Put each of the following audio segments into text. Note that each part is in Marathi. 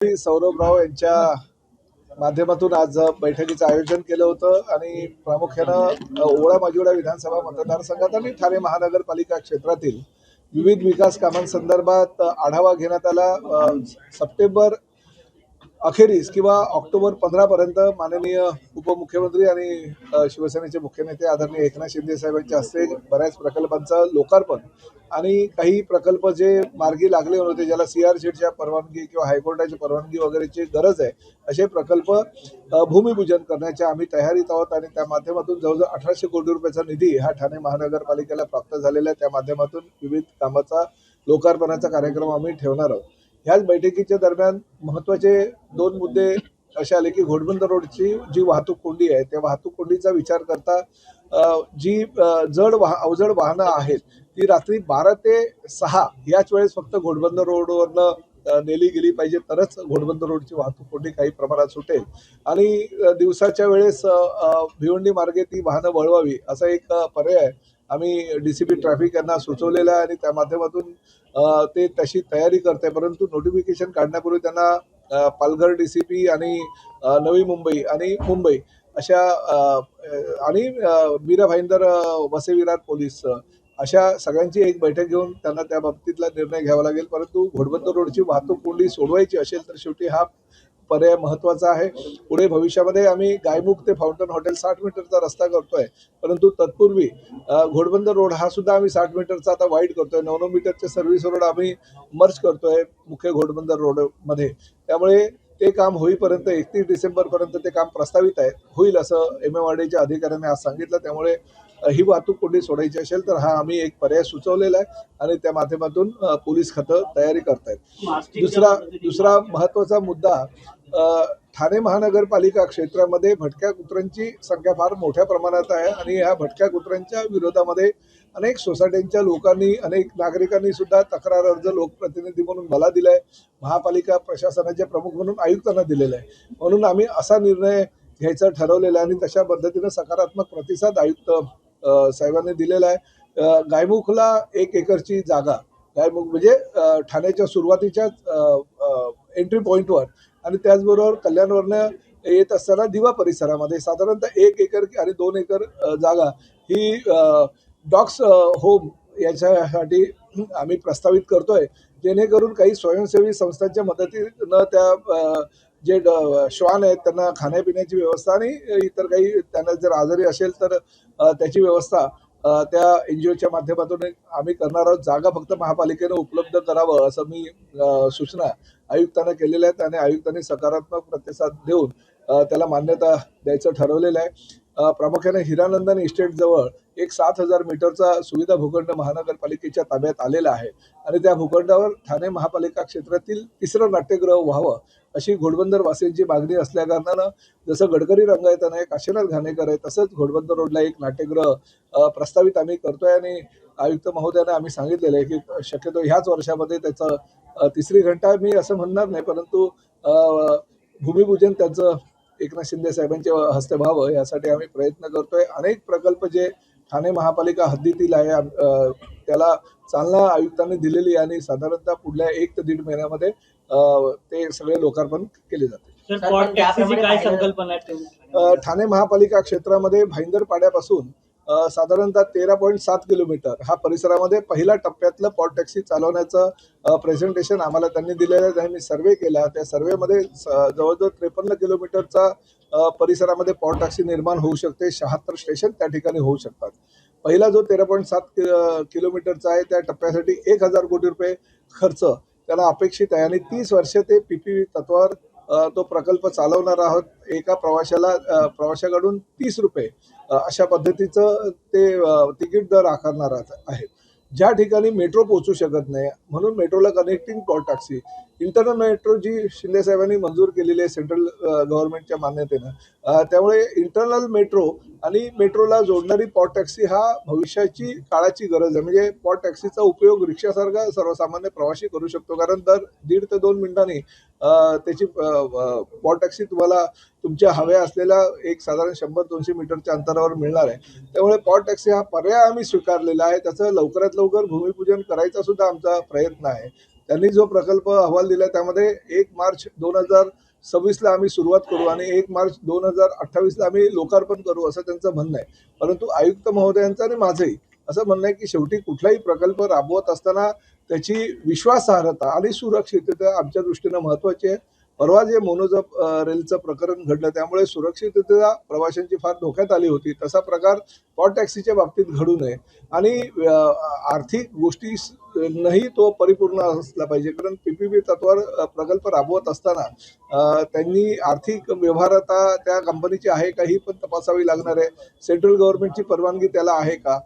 सौरभ राव यांच्या माध्यमातून आज बैठकीचं आयोजन केलं होतं आणि प्रामुख्यानं ओळा माजिवडा विधानसभा मतदारसंघात आणि ठाणे महानगरपालिका क्षेत्रातील विविध विकास कामांसंदर्भात आढावा घेण्यात आला। सप्टेंबर अखेरीस किंवा ऑक्टोबर 15 पर्यंत माननीय उपमुख्यमंत्री आणि शिवसेनेचे मुख्य नेते आदरणीय एकनाथ शिंदे साहेबांच्या हस्ते बऱ्याच प्रकल्पांचं लोकार्पण आणि काही प्रकल्प जे मार्गी लागले होते ज्याला CR-शेडच्या परवानगी किंवा हायकोर्टाची परवानगी वगैरेची गरज आहे असे प्रकल्प भूमिपूजन करण्याच्या आम्ही तयारीत आहोत आणि त्या माध्यमातून जवळजवळ 1800 कोटी रुपयाचा निधी हा ठाणे महानगरपालिकेला प्राप्त झालेला आहे। त्या माध्यमातून विविध कामाचा लोकार्पणाचा कार्यक्रम आम्ही ठेवणार आहोत। ह्याच बैठकीच्या दरम्यान महत्त्वाचे 2 मुद्दे असे आले की घोडबंदर रोडची जी वाहतूक कोंडी आहे त्या वाहतूक कोंडीचा विचार करता जी अवजड वाहनं आहेत ती रात्री 12 ते 6 याच वेळेस फक्त घोडबंदर रोडवरनं नेली गेली पाहिजे, तरच घोडबंदर रोडची वाहतूक कोंडी काही प्रमाणात सुटेल आणि दिवसाच्या वेळेस भिवंडी मार्गे ती वाहनं वळवावी असा एक पर्याय आम्ही DCP ट्रॅफिक यांना सुचवलेला आहे आणि त्या माध्यमातून ते तशी तयारी करते। परंतु नोटिफिकेशन काढण्यापूर्वी त्यांना पालघर DCP आणि नवी मुंबई आणि मुंबई अशा आणि मीरा भाईंदर वसई विरार पोलीस अशा सगळ्यांची एक बैठक घेऊन त्यांना त्या बाबतीतला निर्णय घ्यावा लागेल। परंतु घोडबंदर रोडची वाहतूक कोंडी सोडवायची असेल तर शेवटी हा पर्याय महत्त्वाचा आहे। पुढे भविष्यामध्ये आम्ही गायमुख ते फाउंटन हॉटेल 60 मीटरचा रस्ता करतोय, परंतु तत्पूर्वी घोडबंदर रोड हा सुद्धा आम्ही 60 मीटरचा आता वाईड करतोय। 9 मीटरचे सर्व्हिस रोड आम्ही मर्ज करतोय मुख्य घोडबंदर रोड मध्ये। त्यामुळे ते काम होईपर्यंत 31 डिसेंबरपर्यंत ते काम प्रस्तावित आहे, होईल असं MMRDAच्या अधिकाऱ्यांनी आज सांगितलं। त्यामुळे ही वाहतूक कोंडी सोडायची असेल तर हा आम्ही एक पर्याय सुचवलेला आहे आणि त्या माध्यमातून पोलीस खातं तयारी करतायत। दुसरा महत्त्वाचा मुद्दा ठाणे महानगरपालिका क्षेत्रामध्ये भटक्या कुत्र्यांची संख्या फार मोठ्या प्रमाणात आहे आणि या भटक्या कुत्र्यांच्या विरोधामध्ये अनेक सोसायट्यांच्या लोकांनी अनेक नागरिकांनी सुद्धा तक्रार अर्ज लोकप्रतिनिधी म्हणून मला दिलाय, महापालिका प्रशासनाचे प्रमुख म्हणून आयुक्तांना दिलेला आहे। म्हणून आम्ही असा निर्णय घ्यायचं ठरवलेलं आहे आणि तशा पद्धतीनं सकारात्मक प्रतिसाद आयुक्त साहेबांनी दिलेला आहे। गायमुखला 1 एकरची जागा, गायमुख म्हणजे ठाण्याच्या सुरुवातीच्या एंट्री पॉईंटवर आणि त्याचबरोबर कल्याणवरनं येत असताना दिवा परिसरामध्ये साधारणतः 1 एकर आणि 2 एकर जागा ही डॉग्स होम याच्यासाठी आम्ही प्रस्तावित करतोय, जेणेकरून काही स्वयंसेवी संस्थांच्या मदतीनं त्या जे श्वान आहेत त्यांना खाण्यापिण्याची व्यवस्था आणि इतर काही त्यांना जर आजारी असेल तर त्याची व्यवस्था त्या NGOच्या माध्यमातून आम्ही करणार आहोत। जागा फक्त महापालिकेनं उपलब्ध करावं असं मी सूचना आयुक्तांना केलेल्या आहेत आणि आयुक्तांनी सकारात्मक प्रतिसाद देऊन त्याला मान्यता द्यायचं ठरवलेलं आहे। प्रामुख्याने हिरानंदन इस्टेटजवळ एक 7000 मीटरचा सुविधा भूखंड महानगरपालिकेच्या ताब्यात आलेला आहे आणि त्या भूखंडावर ठाणे महापालिका क्षेत्रातील 3रं नाट्यगृह व्हावं अशी घोडबंदर वासियांची मागणी असल्याकारणानं जसं गडकरी रंगायतनं आहे, काशीनाथ घाणेकर आहे, तसंच घोडबंदर रोडला एक नाट्यगृह प्रस्तावित आम्ही करतोय आणि आयुक्त महोदयांना आम्ही सांगितलेलं आहे की शक्यतो ह्याच वर्षामध्ये त्याचं 3री घंटा मी असं म्हणणार नाही, परंतु भूमिपूजन त्यांचं एकनाथ शिंदे साहेबांच्या हस्ते व्हावं यासाठी आम्ही प्रयत्न करतोय। अनेक प्रकल्प जे ठाणे महापालिका हद्दीतील आहे त्याला चालना आयुक्तांनी दिलेली आणि साधारणतः पुढल्या 1 ते 1.5 महिन्यामध्ये ते सगळे लोकार्पण केले जाते। ठाणे महापालिका क्षेत्रामध्ये भाईंदर पाड्यापासून साधारणतः 13.7 किलोमीटर हा परिसरामध्ये पहिल्या टप्प्यातलं पॉट टॅक्सी चालवण्याचं प्रेझेंटेशन आम्हाला त्यांनी दिलेलं आहे। त्यांनी सर्वे केला, त्या सर्वेमध्ये जवळजवळ 53 किलोमीटरचा परिसरामध्ये पॉट टॅक्सी निर्माण होऊ शकते, 76 स्टेशन त्या ठिकाणी होऊ शकतात। पहिला जो 13.7 किलोमीटरचा आहे त्या टप्प्यासाठी 1000 कोटी रुपये खर्च त्याला अपेक्षित आहे आणि 30 वर्ष ते PPP तत्वावर तो प्रकल्प चालवणार आहोत। एका प्रवाशाकडून 30 रुपये अशा पद्धतीचं ते तिकीट दर आकारणार आहे। ज्या ठिकाणी मेट्रो पोहोचू शकत नाही म्हणून मेट्रोला connecting pod taxi, internal metro जी शिंदे साहेबांनी मंजूर केलेली आहे सेंट्रल गव्हर्नमेंटच्या मान्यतेनं, त्यामुळे इंटरनल मेट्रो आणि मेट्रोला जोडणारी पॉट टॅक्सी हा भविष्याची काळाची गरज आहे। म्हणजे पॉट टॅक्सीचा उपयोग रिक्षासारखा सर्वसामान्य प्रवासी करू शकतो, कारण दर 1.5 ते 2 मिनिटांनी त्याची पॉट टॅक्सी तुम्हाला तुमच्या हव्या असलेल्या एक साधारण 100-200 मीटरच्या अंतरावर मिळणार आहे। त्यामुळे पॉट टॅक्सी हा पर्याय आम्ही स्वीकारलेला आहे, त्याचं लवकरात लवकर भूमिपूजन करायचा सुद्धा आमचा प्रयत्न आहे। त्यांनी जो प्रकल्प अहवाल दिला त्यामध्ये 1 मार्च 2026ला आम्ही सुरुवात करू आणि 1 मार्च 2028ला आम्ही लोकार्पण करू असं त्यांचं म्हणणं आहे. परंतु आयुक्त महोदयांचं आणि माझंही असं म्हणणं आहे की शेवटी कुठलाही प्रकल्प राबवत असताना त्याची विश्वासार्हता आणि सुरक्षितता आमच्या दृष्टीनं महत्त्वाची आहे. परवा जे मोनोजॉब रेलचं प्रकरण घडलं त्यामुळे सुरक्षितता प्रवाशांची फार धोक्यात आली होती. तसा प्रकार पॉट टॅक्सीच्या बाबतीत घडू नये आणि आर्थिक गोष्टी नाही तो परिपूर्ण असला पाहिजे. कारण पीपीपी तत्वावर प्रकल्प राबवत असताना त्यांनी आर्थिक व्यवहारता त्या कंपनीची आहे का ही पण तपासावी लागणार आहे. सेंट्रल गव्हर्नमेंटची परवानगी त्याला आहे का?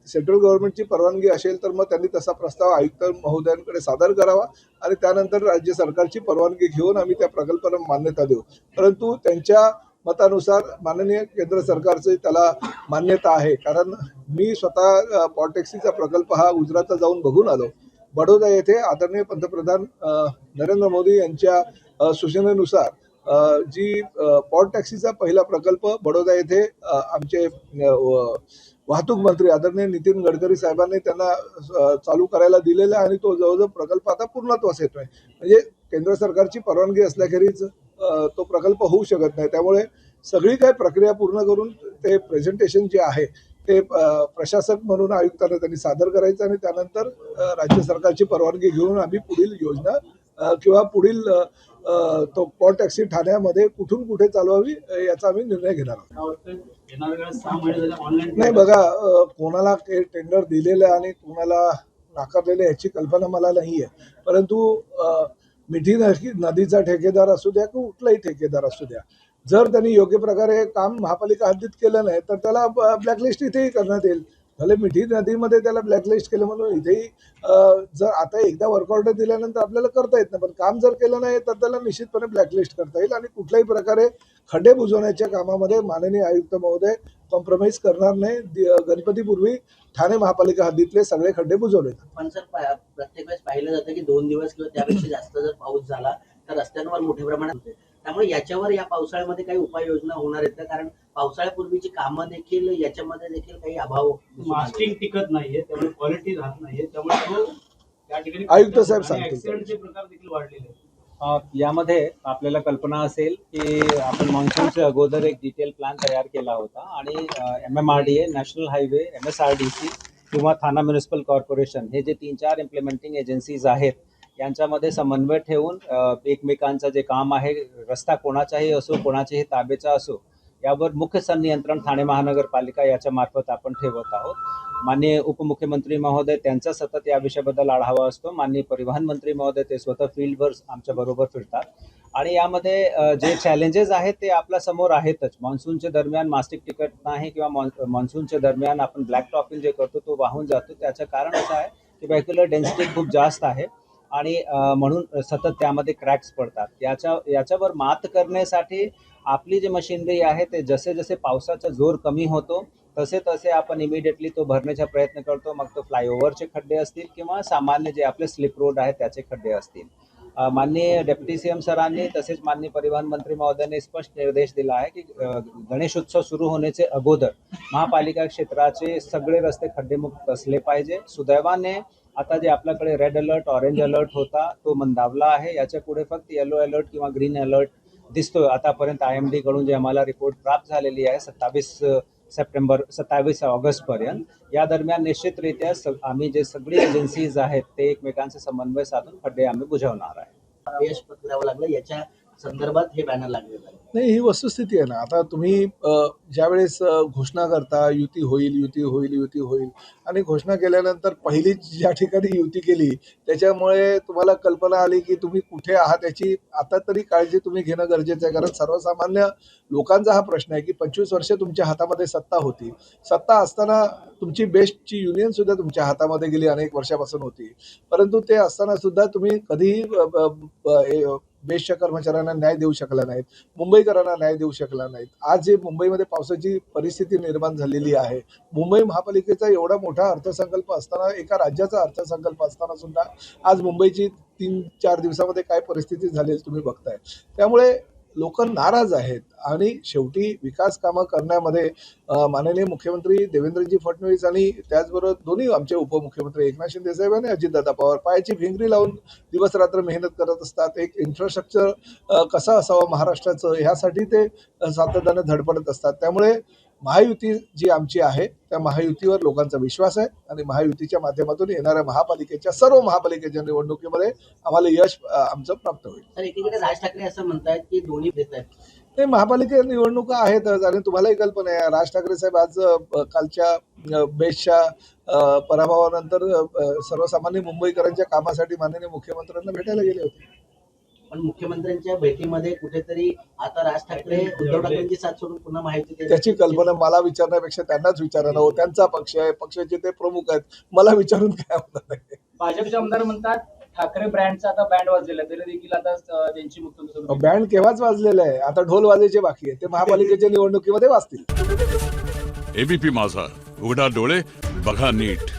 सेंट्रल गव्हर्नमेंटची परवानगी असेल तर मग त्यांनी तसा प्रस्ताव आयुक्त महोदयांकडे सादर करावा आणि त्यानंतर राज्य सरकारची परवानगी घेऊन आम्ही त्या प्रकल्पाला मान्यता देऊ. परंतु त्यांच्या मतानुसार माननीय केंद्र सरकारची त्याला मान्यता आहे. कारण मी स्वतः पॉट टॅक्सीचा प्रकल्प हा गुजरातला जाऊन बघून आलो. बडोदा येथे आदरणीय पंतप्रधान नरेंद्र मोदी यांच्या सूचनेनुसार जी पॉट टॅक्सीचा पहिला प्रकल्प बडोदा येथे आमचे वाहतूक मंत्री आदरणीय नितीन गडकरी साहेबांनी त्यांना चालू करायला दिलेला आहे आणि तो जवळजवळ प्रकल्प आता पूर्णत्वास येतोय. म्हणजे केंद्र सरकारची परवानगी असल्याखेरीज तो प्रकल्प होऊ शकत नाही. त्यामुळे सगळी काही प्रक्रिया पूर्ण करून ते प्रेझेंटेशन जे आहे ते प्रशासक म्हणून आयुक्तांना त्यांनी सादर करायचं आणि त्यानंतर राज्य सरकारची परवानगी घेऊन आम्ही पुढील योजना किंवा पुढील तो पॉट टॅक्सी ठाण्यामध्ये कुठून कुठे चालवावी याचा आम्ही निर्णय घेणार आहोत. नाही बघा, कोणाला टेंडर दिलेलं आणि कोणाला नाकारलेलं याची कल्पना मला नाही आहे. परंतु मिठी नदीचा ठेकेदार असू द्या किंवा कुठलाही ठेकेदार असू द्या, जर त्यांनी योग्य प्रकारे काम महापालिका हद्दीत केलं नाही तर त्याला ब्लॅकलिस्ट इथेही करण्यात येईल. भले मिठी नदीमध्ये त्याला ब्लॅकलिस्ट केलं म्हणून इथेही जर आता एकदा वर्क ऑर्डर दिल्यानंतर आपल्याला करता येत नाही, पण काम जर केलं नाही तर त्याला निश्चितपणे ब्लॅकलिस्ट करता येईल आणि कुठल्याही प्रकारे खड्डे बुजवण्याच्या कामामध्ये माननीय आयुक्त महोदय कॉम्प्रोमाइज करणार नाही. गणपतीपूर्वी ठाणे महापालिका हद्दीतले सगळे खड्डे बुजवले. पण सर प्रत्येक वेळेस पाहिलं जातं की 2 दिवस किंवा त्यापेक्षा जास्त जर पाऊस झाला तर रस्त्यांवर मोठ्या प्रमाणात होते. त्यामुळे याच्यावर या पावसाळ्यामध्ये काही उपाययोजना होणार आहेत का? कारण पावसाळ्यापूर्वीची कामं देखील याच्यामध्ये देखील काही अभाव, मास्टिंग टिकत नाहीये, त्यामुळे क्वालिटी राहत नाहीये, त्यामुळे तो त्या ठिकाणी आयुक्त साहेब सांगतील. ऍक्सिडेंटचे प्रकार देखील वाढलेले आहेत. यामध्ये आपल्याला कल्पना असेल की आपण मॉन्सूनच्या अगोदर एक डिटेल प्लॅन तयार केला होता आणि MMRDA, नॅशनल हायवे, MSRDC किंवा ठाणा म्युनिसिपल कॉर्पोरेशन हे जे 3-4 इम्प्लिमेंटिंग एजन्सीज आहेत यांच्यामध्ये समन्वय ठेवून एकमेकांचं जे काम आहे, रस्ता कोणाचाही असो, कोणाच्याही ताब्याचा असो, यावर मुख्य संनियंत्रण ठाणे महानगरपालिका याच्या मार्फत आपण ठेवत आहोत. माननीय उपमुख्यमंत्री महोदय त्यांचा सतत या विषयाबद्दल आढावा असतो. माननीय परिवहन मंत्री महोदय ते स्वतः फील्डवर आमच्या बरोबर फिरतात आणि यामध्ये जे चॅलेंजेस आहेत ते आपल्या समोर आहेतच. मान्सूनच्या दरम्यान मास्टिक टिकट नाही किंवा मान्सूनच्या दरम्यान आपण ब्लॅक टॉपिंग जे करतो तो वाहून जातो. त्याचं कारण असं आहे की व्हेक्युलर डेन्सिटी खूप जास्त आहे आणि म्हणून सतत त्यामध्ये क्रॅक्स पडतात. याच्यावर मात करण्यासाठी आपली जी मशिनरी आहे ते जसे जसे पावसाचा जोर कमी होतो तसे तसे आपण इमिडिएटली तो भरण्याचा प्रयत्न करतो. मग तो फ्लायओव्हरचे खड्डे असतील किंवा सामान्य जे आपले स्लिप रोड आहेत त्याचे खड्डे असतील. माननीय डेप्युटी CM सरांनी तसेच माननीय परिवहन मंत्री महोदयांनी स्पष्ट निर्देश दिला आहे की गणेशोत्सव सुरू होण्याचे अगोदर महापालिका क्षेत्राचे सगळे रस्ते खड्डेमुक्त असले पाहिजे. सुदैवाने आता जे आपल्याकडे रेड अलर्ट, ऑरेंज अलर्ट होता तो मंदावला आहे. याच्या पुढे फक्त येलो अलर्ट किंवा ग्रीन अलर्ट दिसतोय. आतापर्यंत IMD कडून जे आम्हाला रिपोर्ट प्राप्त झालेली आहे 27 ऑगस्ट पर्यंत, या दरम्यान निश्चितरित्या आम्ही जे सगळी एजन्सीज आहेत ते एकमेकांचे समन्वय साधून खड्डे आम्ही बुजवणार आहे. यश पत्करावं लागलं याच्या संदर्भात हे बॅनर लागलेलं आहे. नाही, ही वस्तुस्थिती आहे ना. आता तुम्ही ज्यावेळेस घोषणा करता युती होईल युती होईल युती होईल आणि घोषणा केल्यानंतर पहिलीच ज्या ठिकाणी युती केली त्याच्यामुळे तुम्हाला कल्पना आली की तुम्ही कुठे आहात याची आता तरी काळजी तुम्ही घेणं गरजेचं आहे. कारण सर्वसामान्य लोकांचा हा प्रश्न आहे की 25 वर्ष तुमच्या हातामध्ये सत्ता होती. सत्ता असताना तुमची बेस्टची युनियन सुद्धा तुमच्या हातामध्ये गेली, अनेक वर्षापासून होती. परंतु ते असताना सुद्धा तुम्ही कधीही बेस्टच्या कर्मचाऱ्यांना न्याय देऊ शकला नाहीत, मुंबईकरांना न्याय देऊ शकला नाहीत. आज जे मुंबईमध्ये पावसाची परिस्थिती निर्माण झालेली आहे, मुंबई महापालिकेचा एवढा मोठा अर्थसंकल्प असताना, एका राज्याचा अर्थसंकल्प असताना सुद्धा आज मुंबईची 3-4 दिवसामध्ये काय परिस्थिती झाली तुम्ही बघताय. त्यामुळे लोक नाराज आहेत आणि शेवटी विकास कामं करण्यामध्ये माननीय मुख्यमंत्री देवेंद्रजी फडणवीस आणि त्याचबरोबर दोन्ही आमचे उपमुख्यमंत्री एकनाथ शिंदे साहेब आणि अजितदादा पवार पायाची भिंगरी लावून दिवस रात्र मेहनत करत असतात. एक इन्फ्रास्ट्रक्चर कसं असावं महाराष्ट्राचं ह्यासाठी ते सातत्यानं धडपडत असतात. त्यामुळे महायुती जी आमची आहे त्या महायुतीवर लोकांचा विश्वास आहे आणि महायुतीच्या माध्यमातून येणाऱ्या महापालिकेच्या सर्व महापालिकेच्या निवडणुकीमध्ये आम्हाला यश आमचं प्राप्त होईल. तर एकीकडे राज ठाकरे असं म्हणतायत की दोन्ही देत आहेत. ते महापालिका निवडणुका आहेतच आणि तुम्हालाही कल्पना आहे राज ठाकरे साहेब आज कालच्या बेस्टच्या पराभवानंतर सर्वसामान्य मुंबईकरांच्या कामासाठी माननीय मुख्यमंत्र्यांना भेटायला गेले होते. पण मुख्यमंत्र्यांच्या भेटीमध्ये कुठेतरी आता राज ठाकरे उद्धव ठाकरेंची साथ सोडून पुन्हा माहिती त्याची कल्पना मला विचारण्यापेक्षा त्यांनाच विचारायला हो. त्यांचा पक्ष आहे, पक्षाचे ते प्रमुख आहेत, मला विचारून काय होणार आहे. भाजपचे आमदार म्हणतात ठाकरे ब्रँडचा आता बँड वाजलेला आहे, तरी देखील आता त्यांची मुख्यमंत्री बँड केव्हाच वाजलेला आहे, आता ढोल वाजायचे बाकी आहे, ते महापालिकेच्या निवडणुकीमध्ये वाजतील. एबीपी माझा, उघडा डोळे बघा नीट.